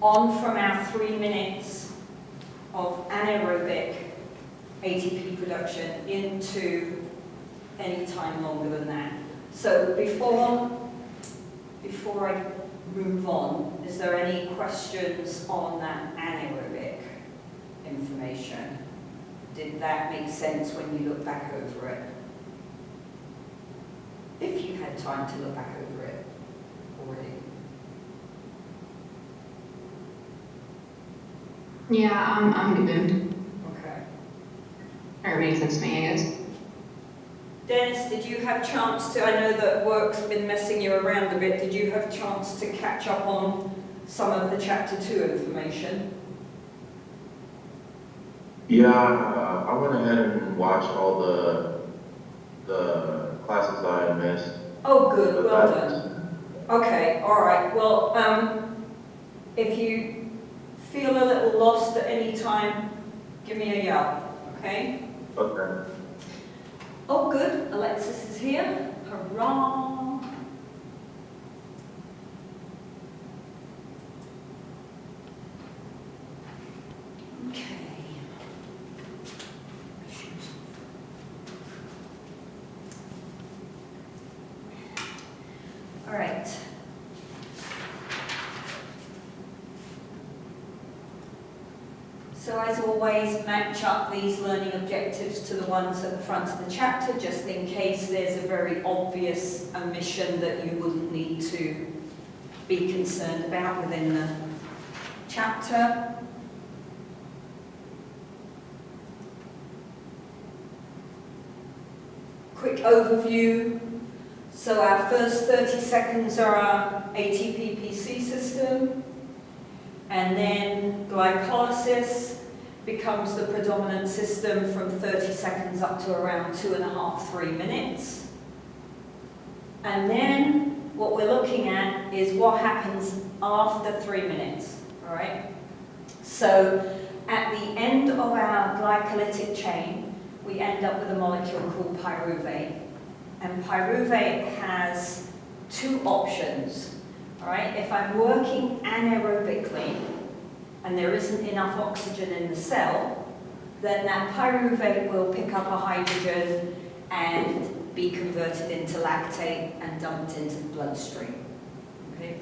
on from our 3 minutes of anaerobic ATP production into any time longer than that. So before I move on, is there any questions on that anaerobic information? Did that make sense when you look back over it? If you had time to look back over it already. Yeah, I'm good. Okay. Or it makes sense to me, I guess. Dennis, did you have chance to, I know that work's been messing you around a bit, did you have chance to catch up on some of the chapter 2 information? Yeah, I went ahead and watched all the classes I missed. Oh, good, well done. Okay, all right. Well, if you feel a little lost at any time, give me a yell, okay? Okay. Oh, good. Alexis is here. Hurrah! Okay. All right. So as always, match up these learning objectives to the ones at the front of the chapter, just in case there's a very obvious omission that you wouldn't need to be concerned about within the chapter. Quick overview. So our first 30 seconds are our ATP-PC system. And then glycolysis becomes the predominant system from 30 seconds up to around 2.5, 3 minutes. And then what we're looking at is what happens after 3 minutes, all right? So at the end of our glycolytic chain, we end up with a molecule called pyruvate. And pyruvate has 2 options. All right, if I'm working anaerobically and there isn't enough oxygen in the cell, then that pyruvate will pick up a hydrogen and be converted into lactate and dumped into the bloodstream. Okay?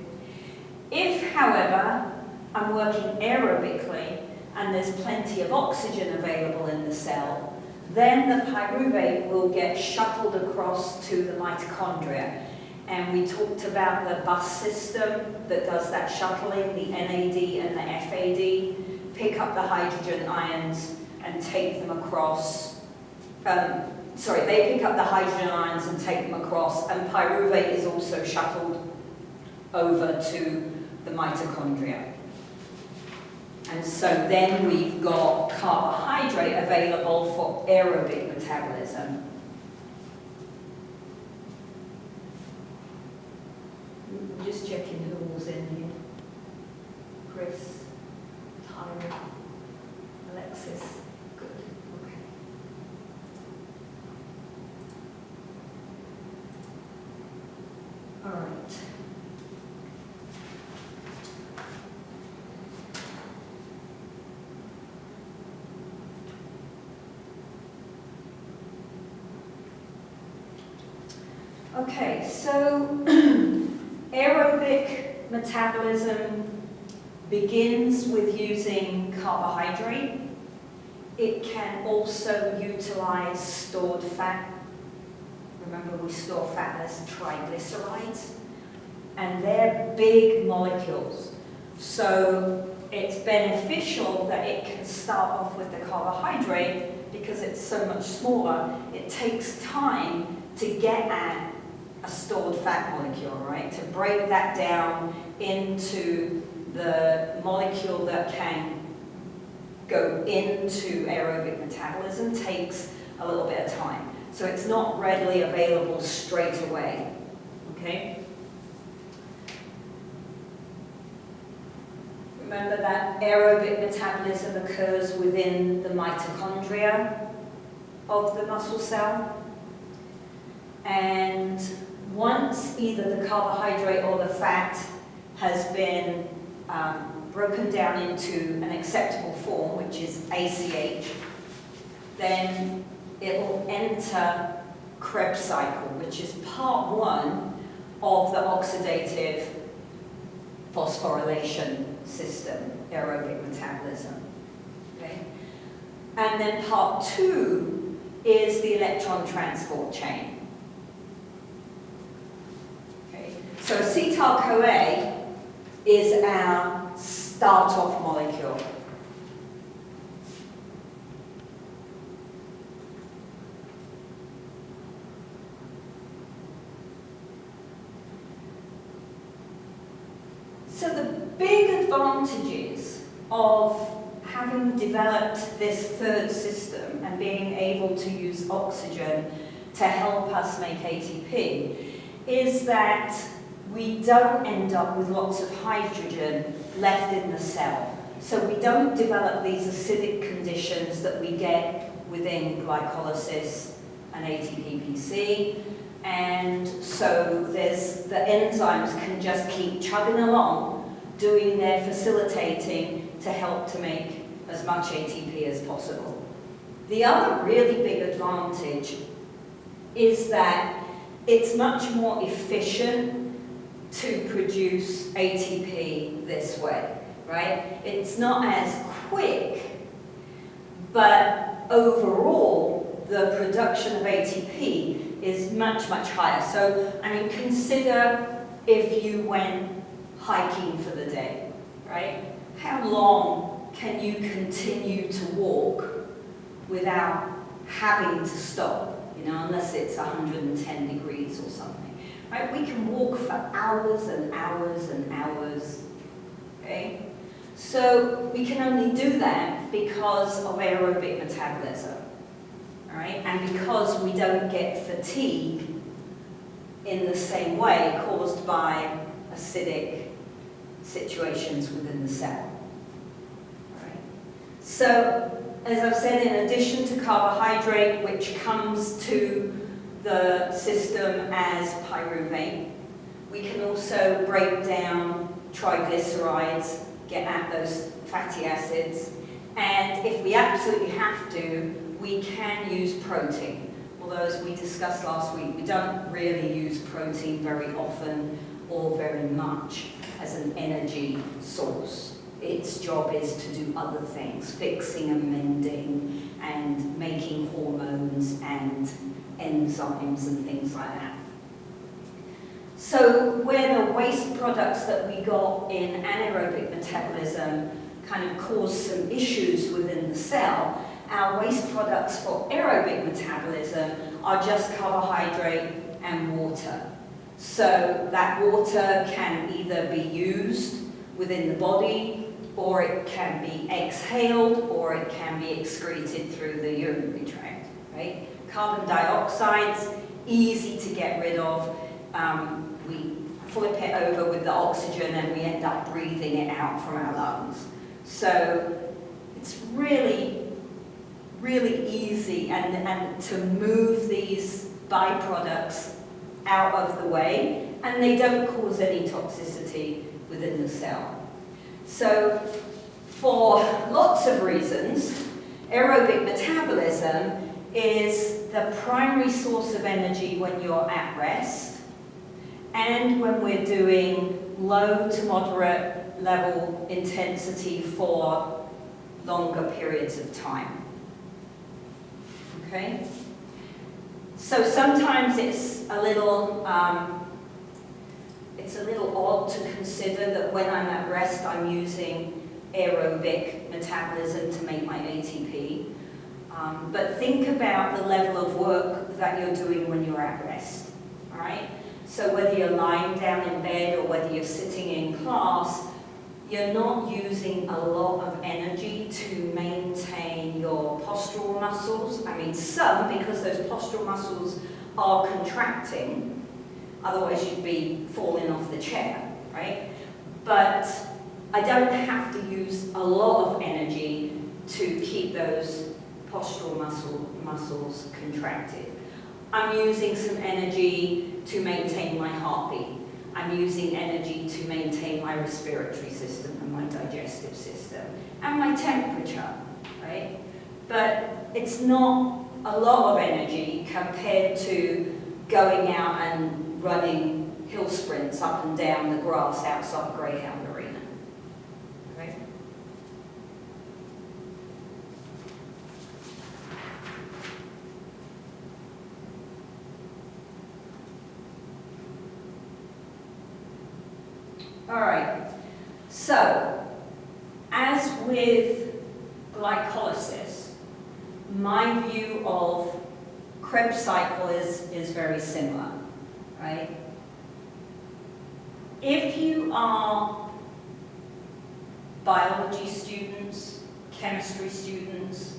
If, however, I'm working aerobically and there's plenty of oxygen available in the cell, then the pyruvate will get shuttled across to the mitochondria. And we talked about the bus system that does that shuttling, the NAD and the FAD, pick up the hydrogen ions and take them across. They pick up the hydrogen ions and take them across, and pyruvate is also shuttled over to the mitochondria. And so then we've got carbohydrate available for aerobic metabolism. Just checking who was in here. Chris, Tyra, Alexis. Good. Okay. All right. Okay, so aerobic metabolism begins with using carbohydrate. It can also utilize stored fat. Remember, we store fat as triglycerides, and they're big molecules. So it's beneficial that it can start off with the carbohydrate because it's so much smaller. It takes time to get at a stored fat molecule, right? To break that down into the molecule that can go into aerobic metabolism takes a little bit of time. So it's not readily available straight away, okay? Remember that aerobic metabolism occurs within the mitochondria of the muscle cell. And once either the carbohydrate or the fat has been broken down into an acceptable form, which is ACH, then it will enter Krebs cycle, which is part 1 of the oxidative phosphorylation system, aerobic metabolism. Okay? And then part 2 is the electron transport chain. Okay? So acetyl-CoA is our start-off molecule. So the big advantages of having developed this third system and being able to use oxygen to help us make ATP is that we don't end up with lots of hydrogen left in the cell. So we don't develop these acidic conditions that we get within glycolysis and ATP-PC. And so the enzymes can just keep chugging along, doing their facilitating to help to make as much ATP as possible. The other really big advantage is that it's much more efficient to produce ATP this way, right? It's not as quick, but overall, the production of ATP is much, much higher. So, I mean, consider if you went hiking for the day, right? How long can you continue to walk without having to stop, you know, unless it's 110 degrees or something, right? We can walk for hours and hours and hours, okay? So we can only do that because of aerobic metabolism. All right? And because we don't get fatigue in the same way caused by acidic situations within the cell. All right? So, as I've said, in addition to carbohydrate, which comes to the system as pyruvate, we can also break down triglycerides, get at those fatty acids, and if we absolutely have to, we can use protein. Although, as we discussed last week, we don't really use protein very often or very much as an energy source. Its job is to do other things, fixing and mending and making hormones and enzymes and things like that. So where the waste products that we got in anaerobic metabolism kind of caused some issues within the cell, our waste products for aerobic metabolism are just carbohydrate and water. So that water can either be used within the body, or it can be exhaled, or it can be excreted through the urinary tract, right? Carbon dioxide's easy to get rid of. We flip it over with the oxygen and we end up breathing it out from our lungs. So it's really, really easy and to move these byproducts out of the way, and they don't cause any toxicity within the cell. So for lots of reasons, aerobic metabolism is the primary source of energy when you're at rest and when we're doing low to moderate level intensity for longer periods of time. Okay? So sometimes it's a little odd to consider that when I'm at rest, I'm using aerobic metabolism to make my ATP. But think about the level of work that you're doing when you're at rest, all right? So whether you're lying down in bed or whether you're sitting in class, you're not using a lot of energy to maintain your postural muscles. I mean, some, because those postural muscles are contracting, otherwise you'd be falling off the chair, right? But I don't have to use a lot of energy to keep those postural muscles contracted. I'm using some energy to maintain my heartbeat. I'm using energy to maintain my respiratory system and my digestive but it's not a lot of energy compared to going out and running hill sprints up and down the grass outside Greyhound Arena. Okay? All right, so as with glycolysis, my view of Krebs cycle is very similar, right? If you are biology students, chemistry students,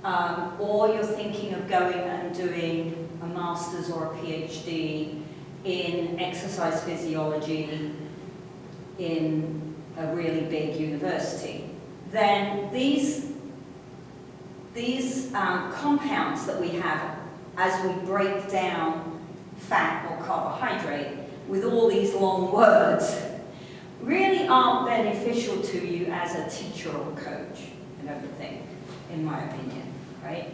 or you're thinking of going and doing a master's or a PhD in exercise physiology in a really big university, then these compounds that we have as we break down fat or carbohydrate with all these long words really aren't beneficial to you as a teacher or coach and everything, in my opinion, right?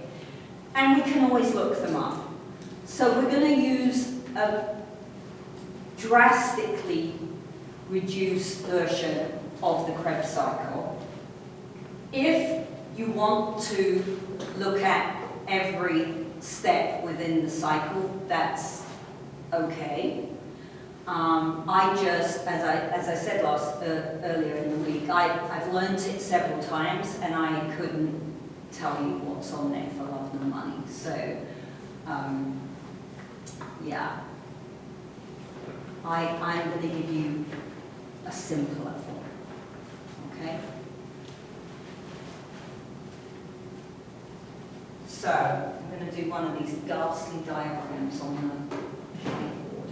And we can always look them up. So we're going to use a drastically reduced version of the Krebs cycle. If you want to look at every step within the cycle, that's okay. I just, as I said earlier in the week, I've learned it several times and I couldn't tell you what's on there for love nor money. So, yeah. I'm going to give you a simpler form, okay? So, I'm going to do one of these ghastly diagrams on the whiteboard.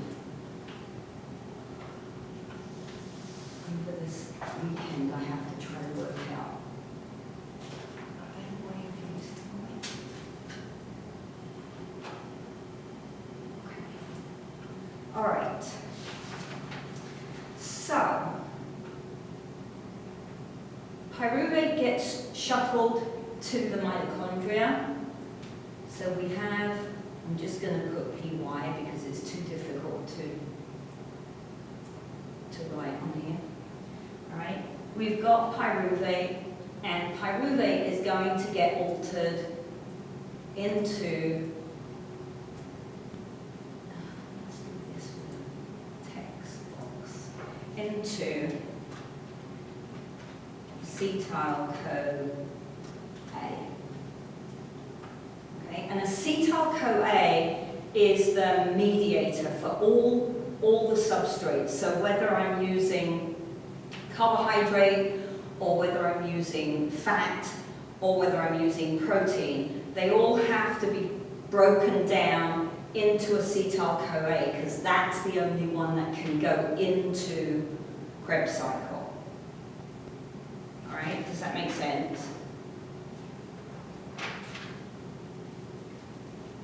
Over this weekend, I have to try to work out a better way of using it. Okay. All right. So, pyruvate gets shuttled to the mitochondria. So we have, I'm just going to put PY because it's too difficult to write on here. All right, we've got pyruvate, and pyruvate is going to get altered into, let's do this with a text box, into acetyl-CoA. Okay? And acetyl-CoA is the mediator for all the substrates. So whether I'm using carbohydrate, or whether I'm using fat, or whether I'm using protein, they all have to be broken down into acetyl-CoA because that's the only one that can go into Krebs cycle. All right, does that make sense?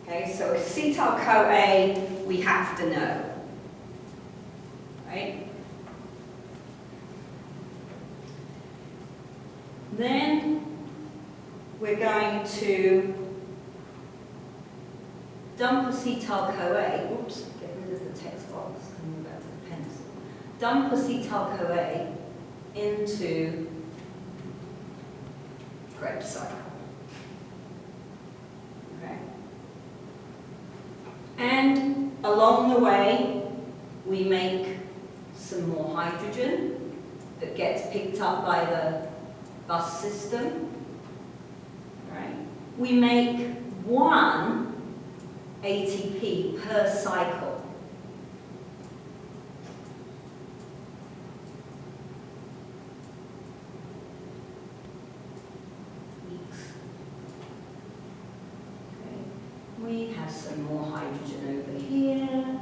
Okay, so acetyl-CoA we have to know, right? Then we're going to dump acetyl-CoA, oops, get rid of the text box and move back to the pencil. Dump acetyl-CoA into Krebs cycle. Okay? And along the way, we make some more hydrogen that gets picked up by the bus system. Right? We make 1 ATP per cycle. Okay. We have some more hydrogen over here.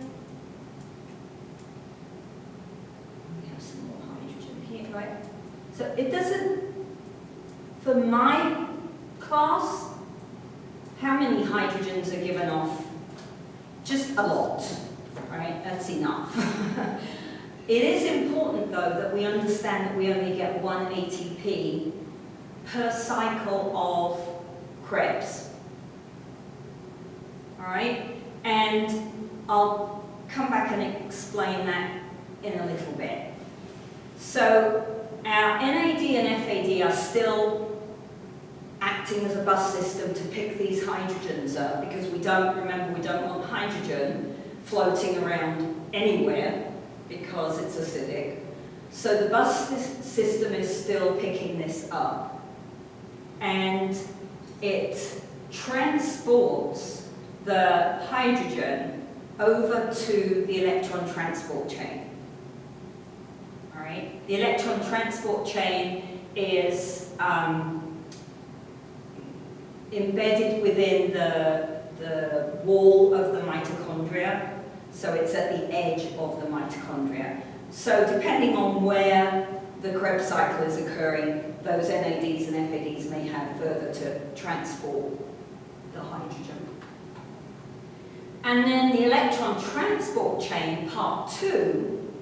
We have some more hydrogen here, right? So it doesn't, for my class, how many hydrogens are given off? Just a lot, right? That's enough. It is important, though, that we understand that we only get 1 ATP per cycle of Krebs. All right, and I'll come back and explain that in a little bit. So our NAD and FAD are still acting as a bus system to pick these hydrogens up, because we don't want hydrogen floating around anywhere because it's acidic. So the bus system is still picking this up, and it transports the hydrogen over to the electron transport chain. All right, the electron transport chain is embedded within the wall of the mitochondria, so it's at the edge of the mitochondria. So depending on where the Krebs cycle is occurring, those NADs and FADs may have further to transport the hydrogen. And then the electron transport chain, part 2,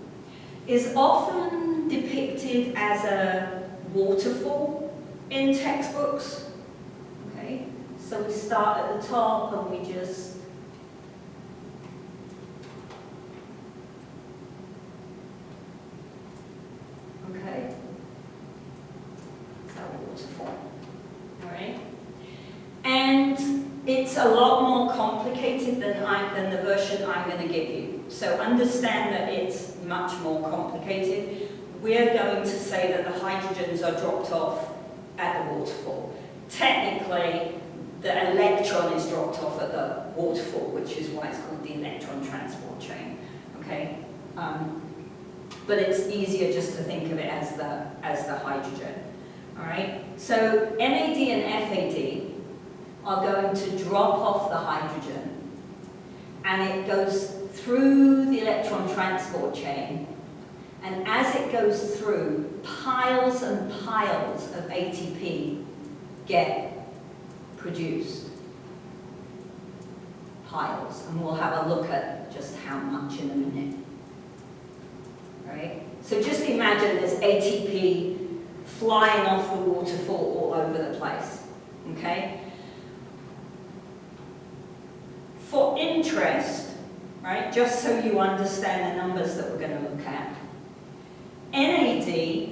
is often depicted as a waterfall in textbooks. Okay, so we start at the top and we just okay, it's our waterfall. All right, and it's a lot more complicated than the version I'm going to give you. So understand that it's much more complicated. We're going to say that the hydrogens are dropped off at the waterfall. Technically, the electron is dropped off at the waterfall, which is why it's called the electron transport chain. Okay, but it's easier just to think of it as the hydrogen. All right. So NAD and FAD are going to drop off the hydrogen, and it goes through the electron transport chain, and as it goes through, piles and piles of ATP get produced. Piles, and we'll have a look at just how much in a minute. Right? So just imagine there's ATP flying off the waterfall all over the place. Okay? For interest, right, just so you understand the numbers that we're going to look at, NAD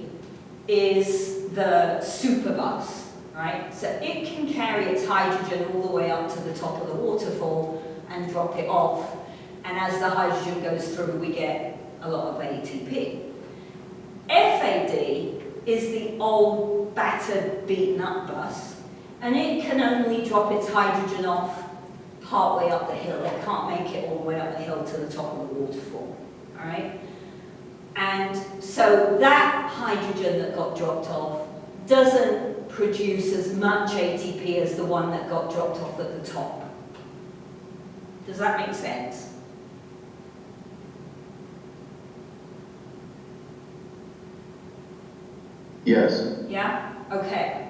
is the superbus, right? So it can carry its hydrogen all the way up to the top of the waterfall and drop it off, and as the hydrogen goes through, we get a lot of ATP. FAD is the old, battered, beaten up bus, and it can only drop its hydrogen off part way up the hill. It can't make it all the way up the hill to the top of the waterfall. All right? And so that hydrogen that got dropped off doesn't produce as much ATP as the one that got dropped off at the top. Does that make sense? Yes. Yeah? Okay.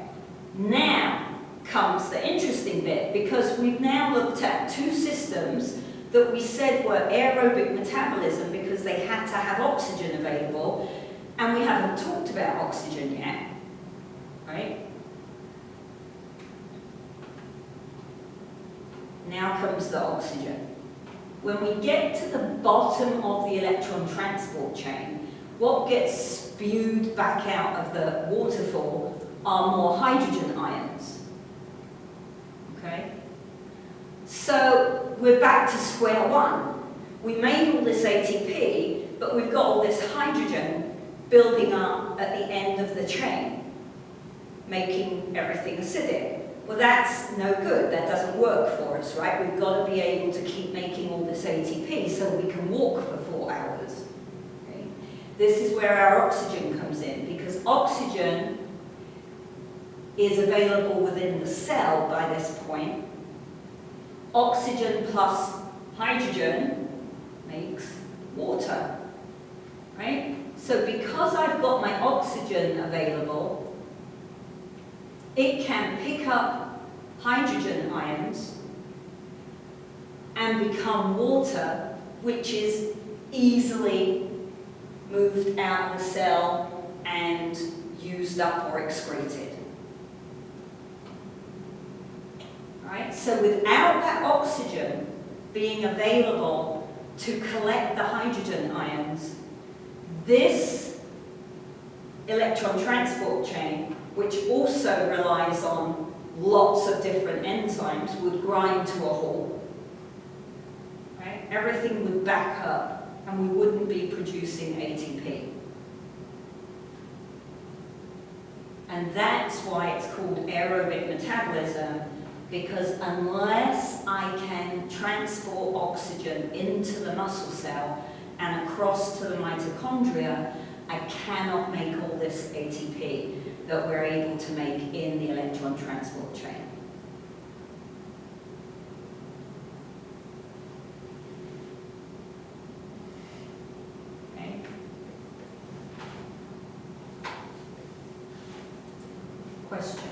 Now comes the interesting bit, because we've now looked at two systems that we said were aerobic metabolism because they had to have oxygen available, and we haven't talked about oxygen yet, right? Now comes the oxygen. When we get to the bottom of the electron transport chain, what gets spewed back out of the waterfall are more hydrogen ions. Okay? So we're back to square one. We made all this ATP, but we've got all this hydrogen building up at the end of the chain, making everything acidic. Well, that's no good. That doesn't work for us, right? We've got to be able to keep making all this ATP so we can walk for 4 hours. Okay? This is where our oxygen comes in, because oxygen is available within the cell by this point. Oxygen plus hydrogen makes water, right? So because I've got my oxygen available, it can pick up hydrogen ions and become water, which is easily moved out of the cell and used up or excreted. right? So without that oxygen being available to collect the hydrogen ions, this electron transport chain, which also relies on lots of different enzymes, would grind to a halt. Right? Everything would back up and we wouldn't be producing ATP. And that's why it's called aerobic metabolism, because unless I can transport oxygen into the muscle cell and across to the mitochondria, I cannot make all this ATP that we're able to make in the electron transport chain. Okay. Questions?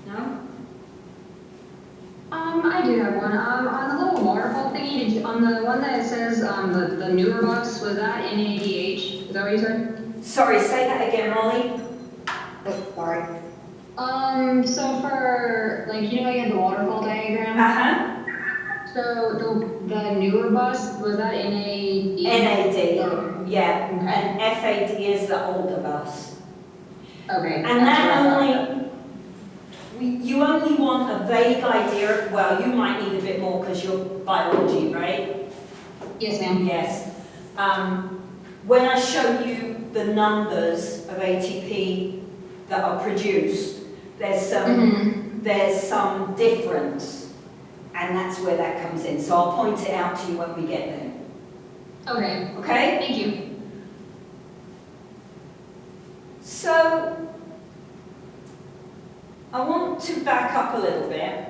No? I do have one. On the little waterfall thingy, on the one that says the newer bus, was that NADH? Is that what you said? Sorry, say that again, Molly. Oh, sorry. So for, like, you know, you had the waterfall diagram? Uh-huh. So the newer bus, was that NAD? NAD, yeah. Okay. And FAD is the older bus. Okay. And that's that what I only, you only want a vague idea, well, you might need a bit more because you're biology, right? thought. Yes, ma'am. Yes. When I show you the numbers of ATP that are produced, there's some difference, and that's where that comes in. So I'll point it out to you when we get there. Okay. Okay? Thank you. So I want to back up a little bit.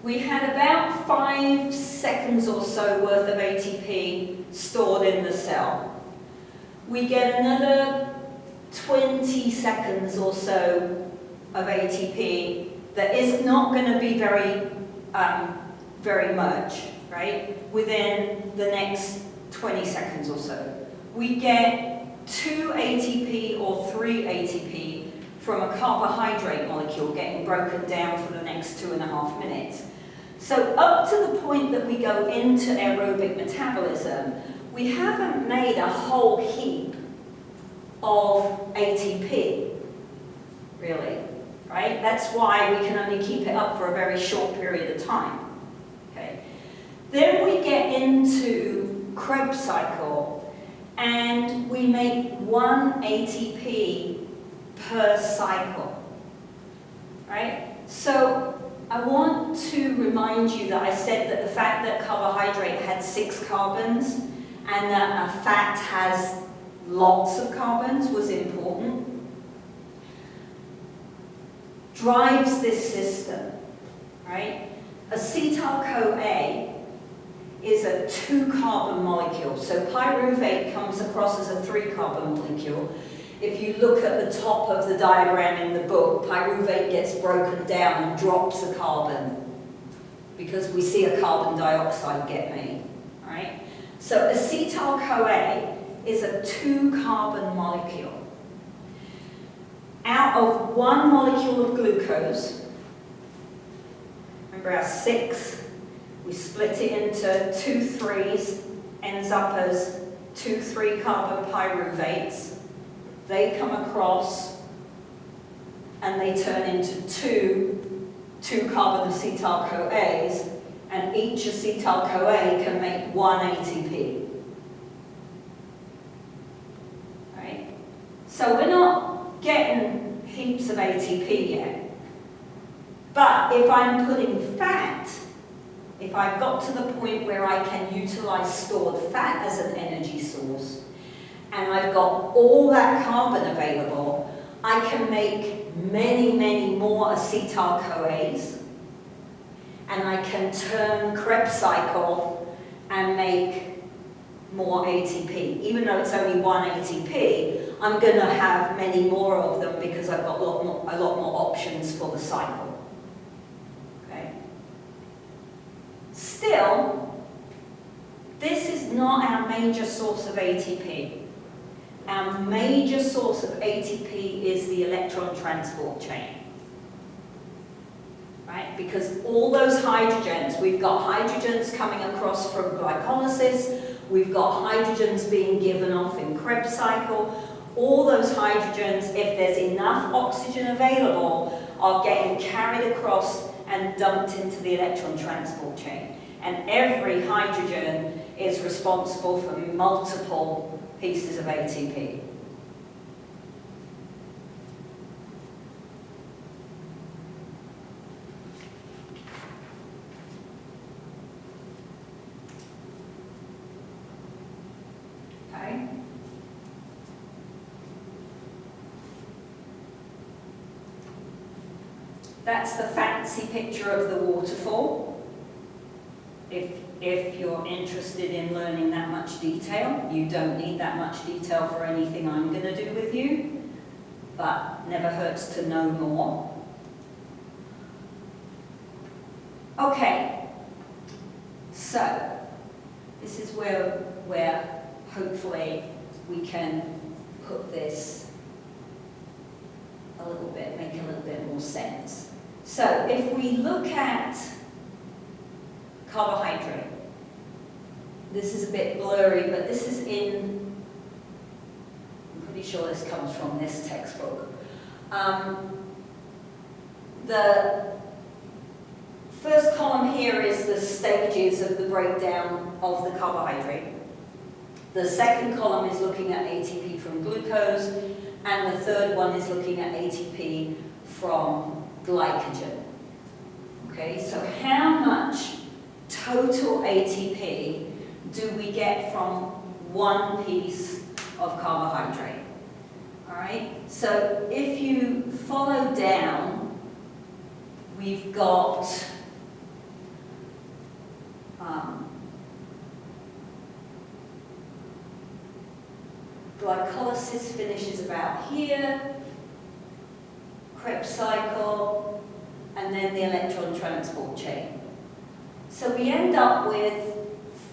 We had about 5 seconds or so worth of ATP stored in the cell. We get another 20 seconds or so of ATP that is not going to be very much, right? Within the next 20 seconds or so. We get 2 ATP or 3 ATP from a carbohydrate molecule getting broken down for the next 2.5 minutes. So up to the point that we go into aerobic metabolism, we haven't made a whole heap of ATP, really, right? That's why we can only keep it up for a very short period of time. Okay. Then we get into Krebs cycle, and we make 1 ATP per cycle, right? So I want to remind you that I said that the fact that carbohydrate had 6 carbons and that a fat has lots of carbons was important. Drives this system, right? Acetyl-CoA is a 2-carbon molecule. So pyruvate comes across as a 3-carbon molecule. If you look at the top of the diagram in the book, pyruvate gets broken down and drops a carbon because we see a carbon dioxide get made, right? So acetyl-CoA is a 2-carbon molecule. Out of 1 molecule of glucose, remember our 6, we split it into 2 3s, ends up as 2 3-carbon pyruvates. They come across and they turn into 2 2-carbon acetyl-CoAs, and each acetyl-CoA can make 1 ATP. Right? So we're not getting heaps of ATP yet. But if I'm putting fat, if I've got to the point where I can utilize stored fat as an energy source, and I've got all that carbon available, I can make many, many more acetyl-CoAs, and I can turn Krebs cycle and make more ATP. Even though it's only 1 ATP, I'm going to have many more of them because I've got a lot more options for the cycle. Still, this is not our major source of ATP. Our major source of ATP is the electron transport chain. Right? Because all those hydrogens, we've got hydrogens coming across from glycolysis, we've got hydrogens being given off in Krebs cycle. All those hydrogens, if there's enough oxygen available, are getting carried across and dumped into the electron transport chain. And every hydrogen is responsible for multiple pieces of ATP. Okay. That's the fancy picture of the waterfall. If you're interested in learning that much detail, you don't need that much detail for anything I'm going to do with you, but never hurts to know more. Okay, so this is where hopefully we can put this a little bit, make a little bit more sense. So if we look at carbohydrate, this is a bit blurry, but this is I'm pretty sure this comes from this textbook. The first column here is the stages of the breakdown of the carbohydrate. The second column is looking at ATP from glucose, and the third one is looking at ATP from glycogen. Okay, so how much total ATP do we get from one piece of carbohydrate? All right, so if you follow down, we've got glycolysis finishes about here, Krebs cycle, and then the electron transport chain. So we end up with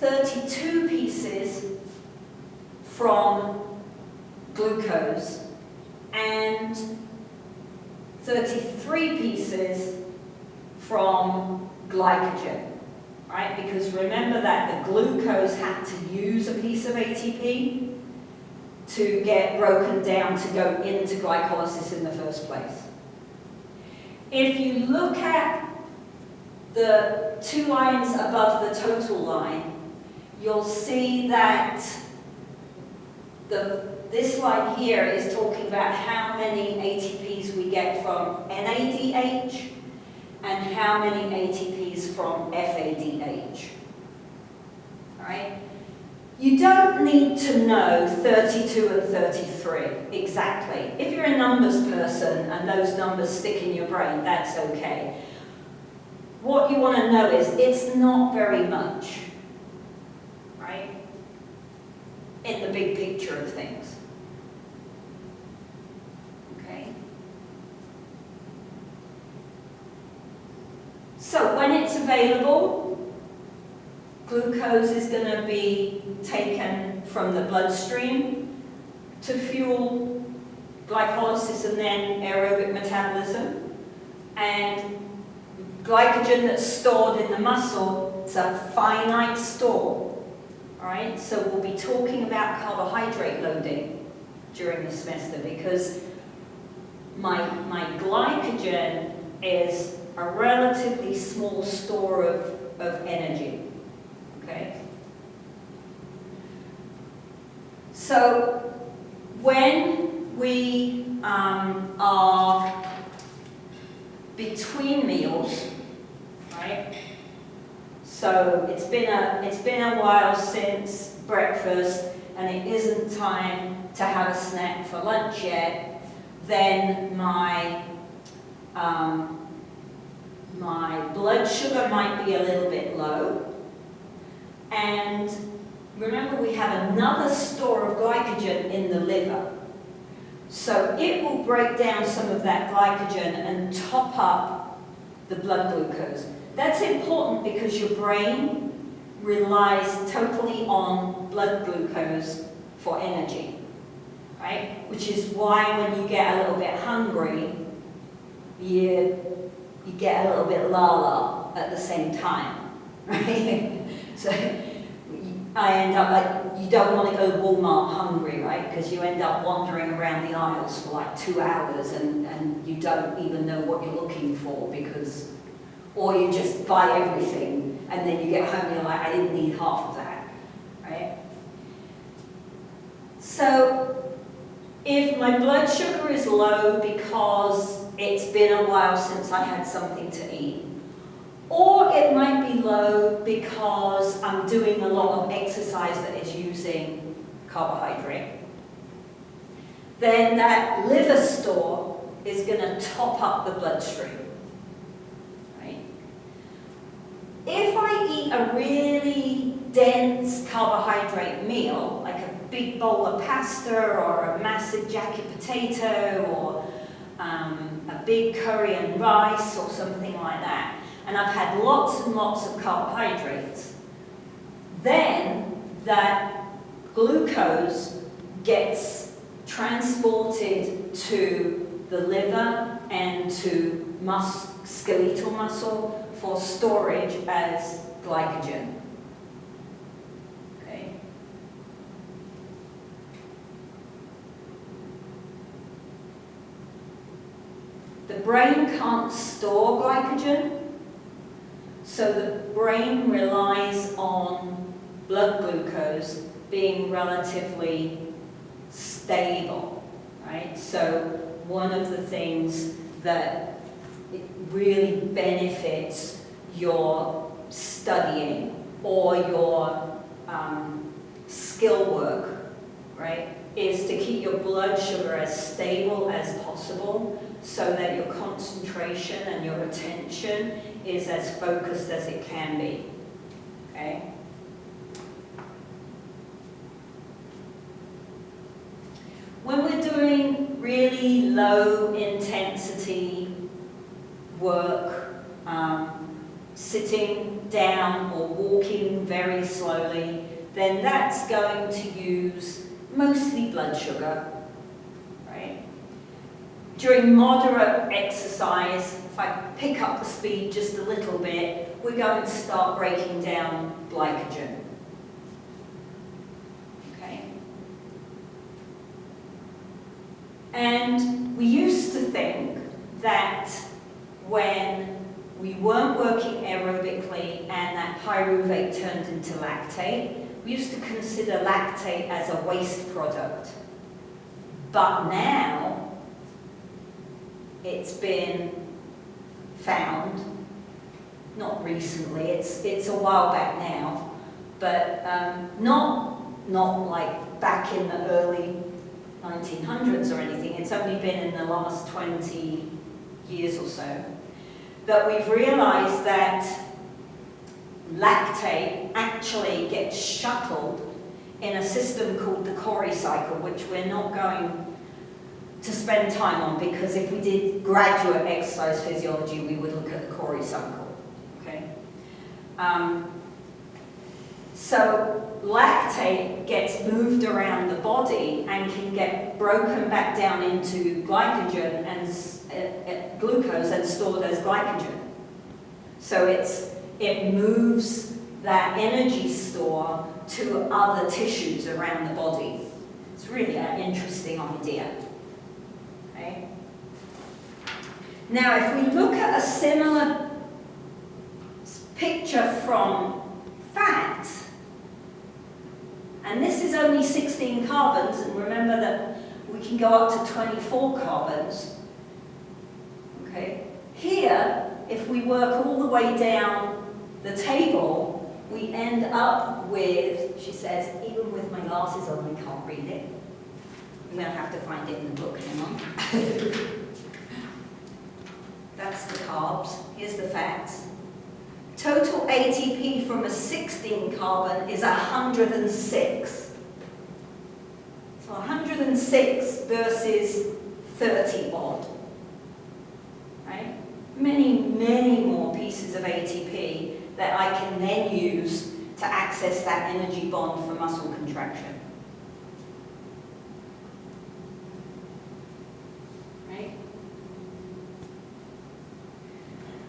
32 pieces from glucose and 33 pieces from glycogen, right? Because remember that the glucose had to use a piece of ATP to get broken down to go into glycolysis in the first place. If you look at the two lines above the total line, you'll see that this line here is talking about how many ATPs we get from NADH and how many ATPs from FADH. All right? You don't need to know 32 and 33 exactly. If you're a numbers person and those numbers stick in your brain, that's okay. What you want to know is it's not very much, right? In the big picture of things. Okay? So when it's available, glucose is going to be taken from the bloodstream to fuel glycolysis and then aerobic metabolism. And glycogen that's stored in the muscle is a finite store. All right, so we'll be talking about carbohydrate loading during the semester because my glycogen is a relatively small store of energy. Okay? So when we are between meals, right? So it's been a while since breakfast and it isn't time to have a snack for lunch yet, then my blood sugar might be a little bit low. And remember, we have another store of glycogen in the liver. So it will break down some of that glycogen and top up the blood glucose. That's important because your brain relies totally on blood glucose for energy, right? Which is why when you get a little bit hungry, you get a little bit la-la at the same time, right? So I end up like, you don't want to go to Walmart hungry, right? Because you end up wandering around the aisles for like 2 hours and you don't even know what you're looking for because, or you just buy everything and then you get home and you're like, I didn't need half of that, right? So if my blood sugar is low because it's been a while since I had something to eat, or it might be low because I'm doing a lot of exercise that is using carbohydrate, then that liver store is going to top up the bloodstream, right? If I eat a really dense carbohydrate meal, like a big bowl of pasta or a massive jacket potato or a big curry and rice or something like that, and I've had lots and lots of carbohydrates, then that glucose gets transported to the liver and to skeletal muscle for storage as glycogen. Okay. The brain can't store glycogen, so the brain relies on blood glucose being relatively stable, right? So one of the things that it really benefits your studying or your skill work, right, is to keep your blood sugar as stable as possible so that your concentration and your attention is as focused as it can be, okay? When we're doing really low intensity work, sitting down or walking very slowly, then that's going to use mostly blood sugar, right? During moderate exercise, if I pick up the speed just a little bit, we're going to start breaking down glycogen. Okay? And we used to think that when we weren't working aerobically and that pyruvate turned into lactate, we used to consider lactate as a waste product. But now, it's been found, not recently, it's a while back now, but not like back in the early 1900s or anything. It's only been in the last 20 years or so that we've realized that lactate actually gets shuttled in a system called the Cori cycle, which we're not going to spend time on because if we did graduate exercise physiology, we would look at the Cori cycle, okay? So lactate gets moved around the body and can get broken back down into glycogen and glucose and stored as glycogen. So it moves that energy store to other tissues around the body. It's really an interesting idea. Okay? Now, if we look at a similar picture from fat, and this is only 16 carbons, and remember that we can go up to 24 carbons. Okay? Here, if we work all the way down the table, we end up with, she says, even with my glasses on, I can't read it. I'm going to have to find it in the book, hang on. That's the carbs. Here's the fats. Total ATP from a 16 carbon is 106. So 106 versus 30 odd. Right? Many, many pieces of ATP that I can then use to access that energy bond for muscle contraction. Right?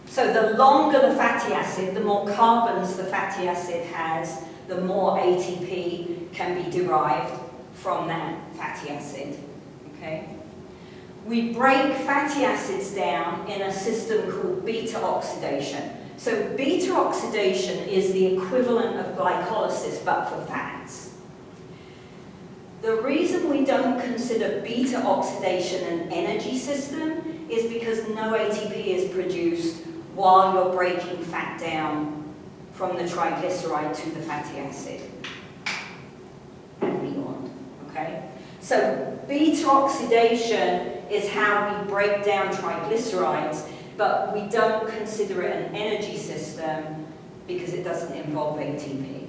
So the longer the fatty acid, the more carbons the fatty acid has, the more ATP can be derived from that fatty acid. Okay? We break fatty acids down in a system called beta oxidation. So beta oxidation is the equivalent of glycolysis, but for fats. The reason we don't consider beta oxidation an energy system is because no ATP is produced while you're breaking fat down from the triglyceride to the fatty acid and beyond. Okay? So beta oxidation is how we break down triglycerides, but we don't consider it an energy system because it doesn't involve ATP.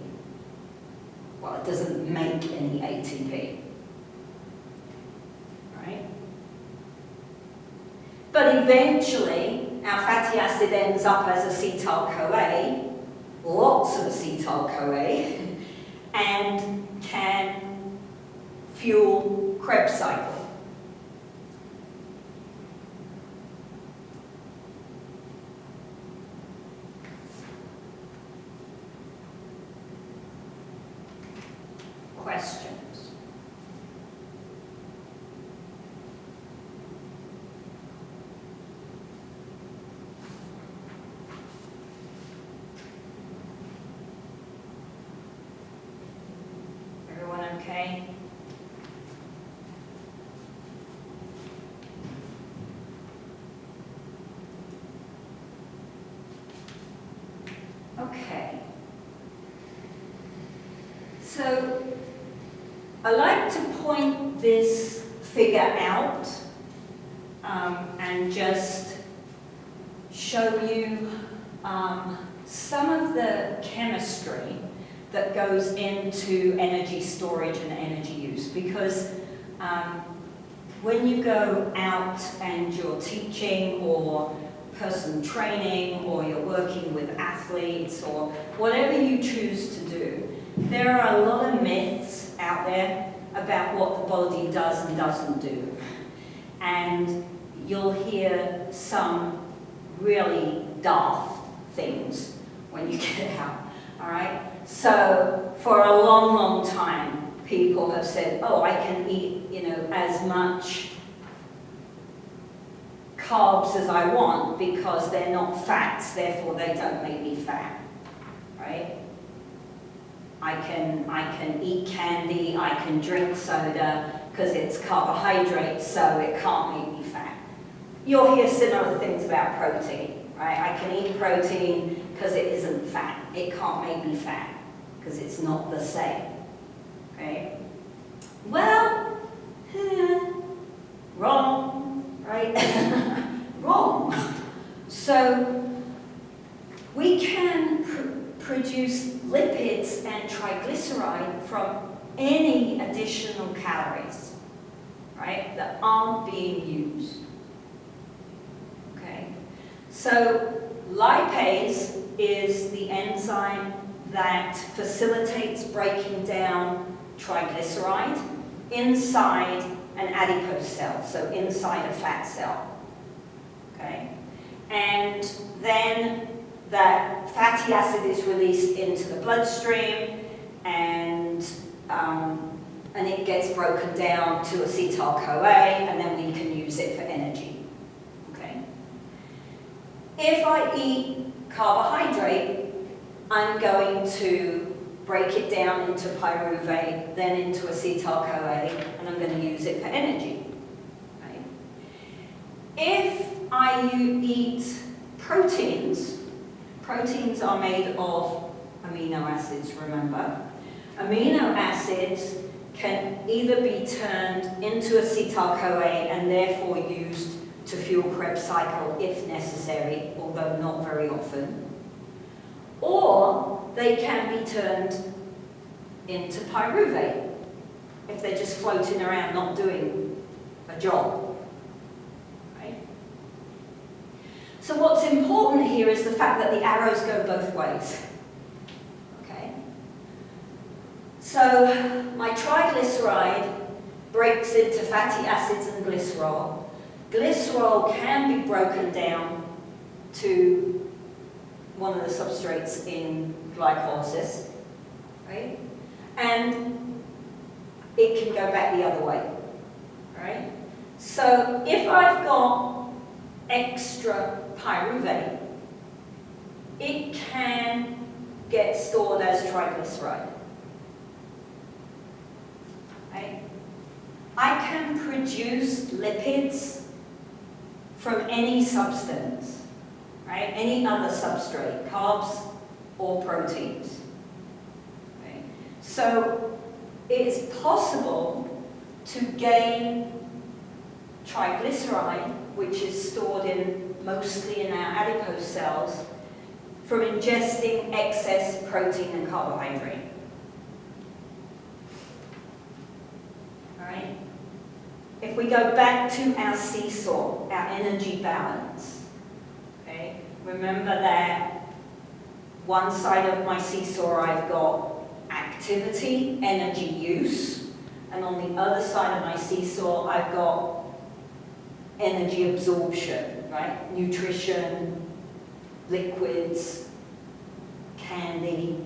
Well, it doesn't make any ATP. Right? But eventually, our fatty acid ends up as acetyl-CoA, lots of acetyl-CoA, and can fuel Krebs cycle. Questions? Everyone okay? Okay. So, I like to point this figure out and just show you some of the chemistry that goes into energy storage and energy use, because when you go out and you're teaching or person training or you're working with athletes or whatever you choose to do, there are a lot of myths out there about what the body does and doesn't do. And you'll hear some really daft things when you get out, all right? So for a long, long time, people have said, oh, I can eat, as much carbs as I want because they're not fats, therefore they don't make me fat, right? I can eat candy, I can drink soda because it's carbohydrates, so it can't make me fat. You'll hear similar things about protein, right? I can eat protein because it isn't fat. It can't make me fat because it's not the same, okay? Well, wrong, right? Wrong. So we can produce lipids and triglyceride from any additional calories, right, that aren't being used. Okay? So lipase is the enzyme that facilitates breaking down triglyceride inside an adipose cell, so inside a fat cell. Okay? And then that fatty acid is released into the bloodstream, and it gets broken down to acetyl-CoA, and then we can use it for energy. Okay? If I eat carbohydrate, I'm going to break it down into pyruvate, then into acetyl-CoA, and I'm going to use it for energy. Right? If I eat proteins, proteins are made of amino acids, remember? Amino acids can either be turned into acetyl-CoA and therefore used to fuel Krebs cycle if necessary, although not very often, or they can be turned into pyruvate if they're just floating around not doing a job. Right? So what's important here is the fact that the arrows go both ways. Okay? So my triglyceride breaks into fatty acids and glycerol. Glycerol can be broken down to one of the substrates in glycolysis, right? And it can go back the other way, right? So if I've got extra pyruvate, it can get stored as triglyceride, right? I can produce lipids from any substance, right? Any other substrate, carbs or proteins. Right? So it is possible to gain triglyceride, which is stored mostly in our adipose cells, from ingesting excess protein and carbohydrate. All right? If we go back to our seesaw, our energy balance, okay? Remember that one side of my seesaw I've got activity, energy use, and on the other side of my seesaw I've got energy absorption, right? Nutrition, liquids, candy,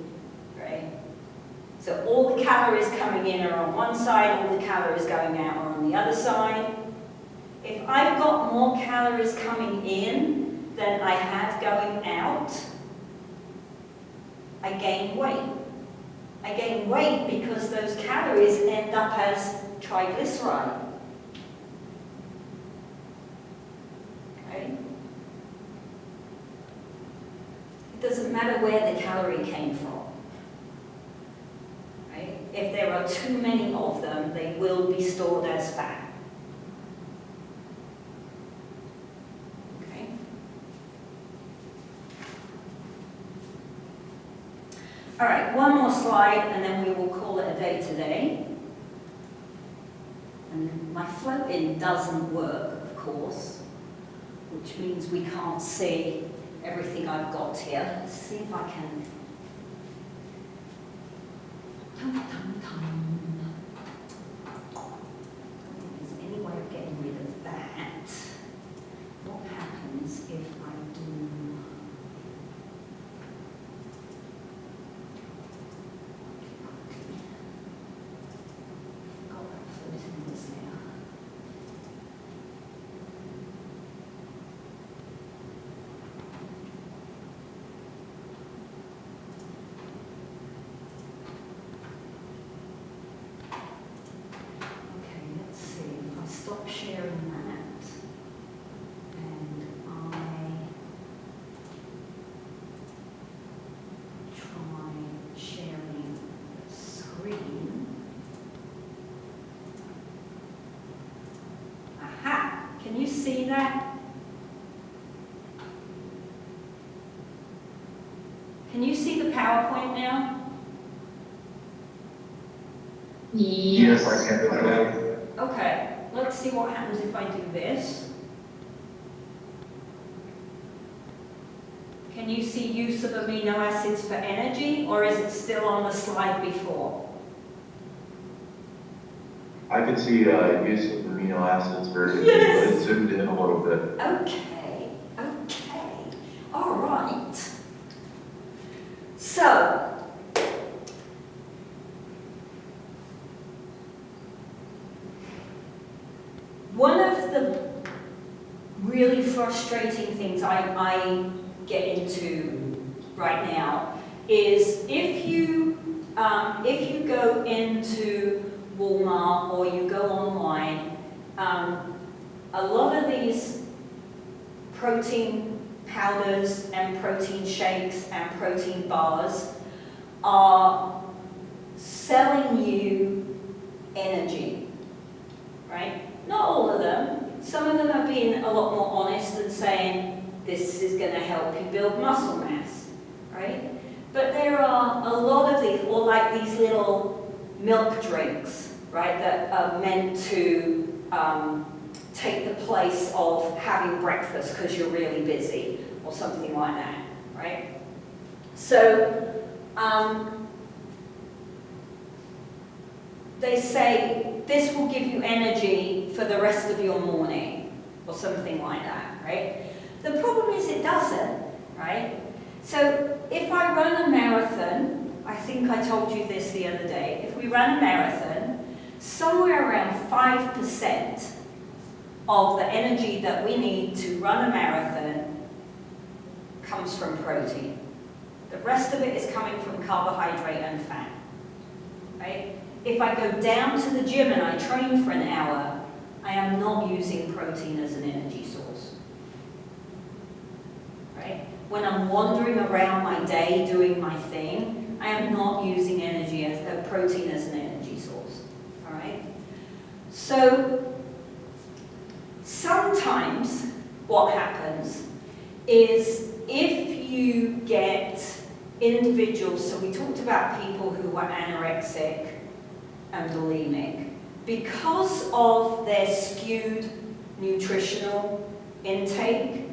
right? So all the calories coming in are on one side, all the calories going out are on the other side. If I've got more calories coming in than I have going out, I gain weight. I gain weight because those calories end up as triglyceride. Okay? It doesn't matter where the calorie came from. Right? If there are too many of them, they will be stored as fat. Okay? All right, one more slide and then we will call it a day today. And my float-in doesn't work, of course, which means we can't see everything I've got here. Let's see if I can. Tum, tum, tum. I don't think there's any way of getting rid of that. What happens if I do? Got that floating in this now. Stop sharing that, and I try sharing the screen. Aha! Can you see that? Can you see the PowerPoint now? Yes, I can. Okay. Let's see what happens if I do this. Can you see use of amino acids for energy, or is it still on the slide before? I can see use of amino acids versus, Yes. but it zoomed in a little bit. Okay, all right. So, one of the really frustrating things I get into right now is if you go into Walmart or you go online, a lot of these protein powders and protein shakes and protein bars are selling you energy, right? Not all of them. Some of them are being a lot more honest and saying this is going to help you build muscle mass, right? But there are a lot of these, or like these little milk drinks, right, that are meant to take the place of having breakfast because you're really busy or something like that, right? So they say this will give you energy for the rest of your morning or something like that, right? The problem is it doesn't, right? So if I run a marathon, I think I told you this the other day, if we run a marathon, somewhere around 5% of the energy that we need to run a marathon comes from protein. The rest of it is coming from carbohydrate and fat, right? If I go down to the gym and I train for an hour, I am not using protein as an energy source, right? When I'm wandering around my day doing my thing, I am not using protein as an energy source, all right? So sometimes what happens is if you get individuals, so we talked about people who were anorexic and bulimic, because of their skewed nutritional intake,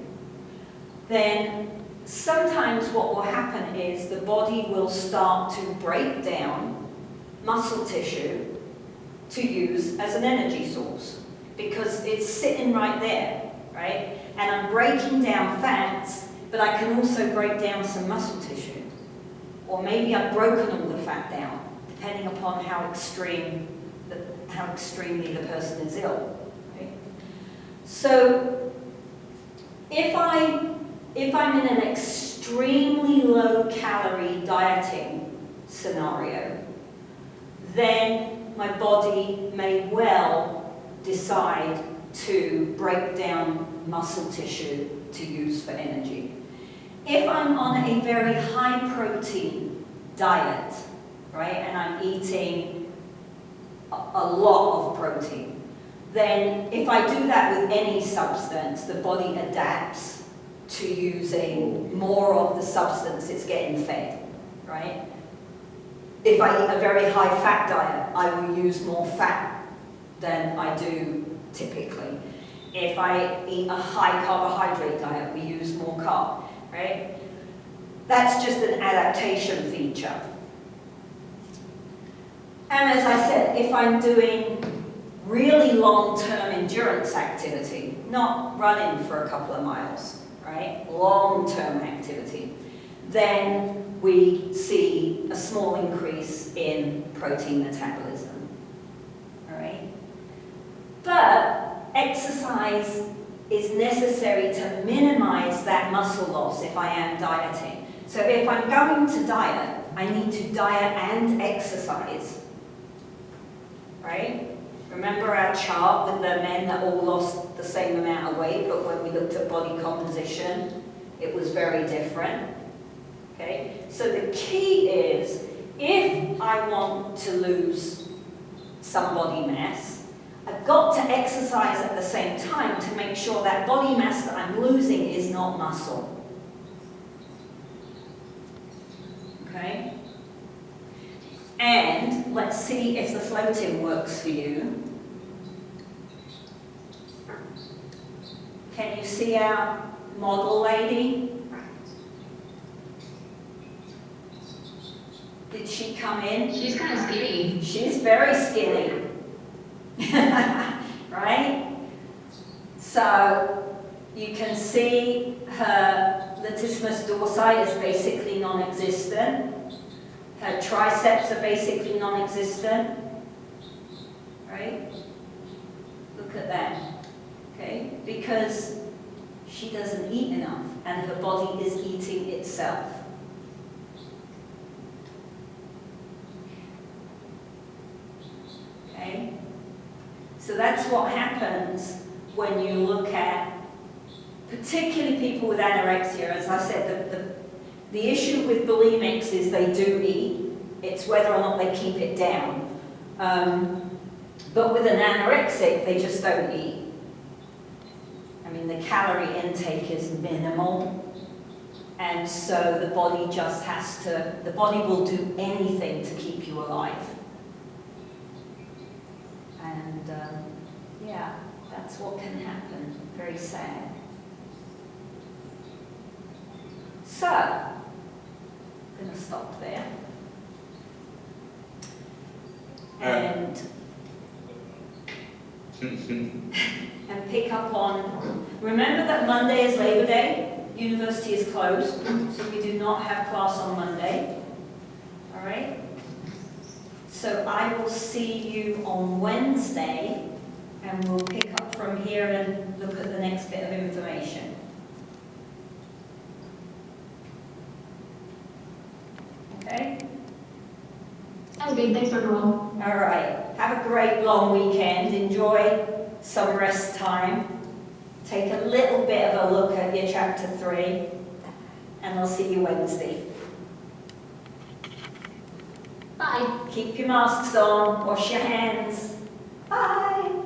then sometimes what will happen is the body will start to break down muscle tissue to use as an energy source because it's sitting right there, right? And I'm breaking down fats, but I can also break down some muscle tissue. Or maybe I've broken all the fat down, depending upon how extremely the person is ill, right? So if I'm in an extremely low-calorie dieting scenario, then my body may well decide to break down muscle tissue to use for energy. If I'm on a very high-protein diet, right, and I'm eating a lot of protein, then if I do that with any substance, the body adapts to using more of the substance it's getting fed, right? If I eat a very high-fat diet, I will use more fat than I do typically. If I eat a high-carbohydrate diet, we use more carb, right? That's just an adaptation feature. And as I said, if I'm doing really long-term endurance activity, not running for a couple of miles, right? Long-term activity, then we see a small increase in protein metabolism, all right? But exercise is necessary to minimize that muscle loss if I am dieting. So if I'm going to diet, I need to diet and exercise, right? Remember our chart with the men that all lost the same amount of weight, but when we looked at body composition, it was very different, okay? So the key is, if I want to lose some body mass, I've got to exercise at the same time to make sure that body mass that I'm losing is not muscle. Okay? And let's see if the floating works for you. Can you see our model lady? Did she come in? She's kind of skinny. She's very skinny. Right? So you can see her latissimus dorsi is basically non-existent. Her triceps are basically non-existent. Right? Look at that. Okay? Because she doesn't eat enough and her body is eating itself. Okay? So that's what happens when you look at, particularly people with anorexia. As I said, the issue with bulimics is they do eat. It's whether or not they keep it down. But with an anorexic, they just don't eat. I mean, the calorie intake is minimal. And so the body just has to, the body will do anything to keep you alive. And yeah, That's what can happen. Very sad. So, I'm going to stop there. And pick up on, remember that Monday is Labor Day, university is closed, so we do not have class on Monday, all right? So I will see you on Wednesday, and we'll pick up from here and look at the next bit of information. Okay? Sounds good. Thanks, Dr. Wall. All right. Have a great long weekend. Enjoy some rest time. Take a little bit of a look at your chapter 3, and I'll see you Wednesday. Bye. Keep your masks on. Wash your hands. Bye.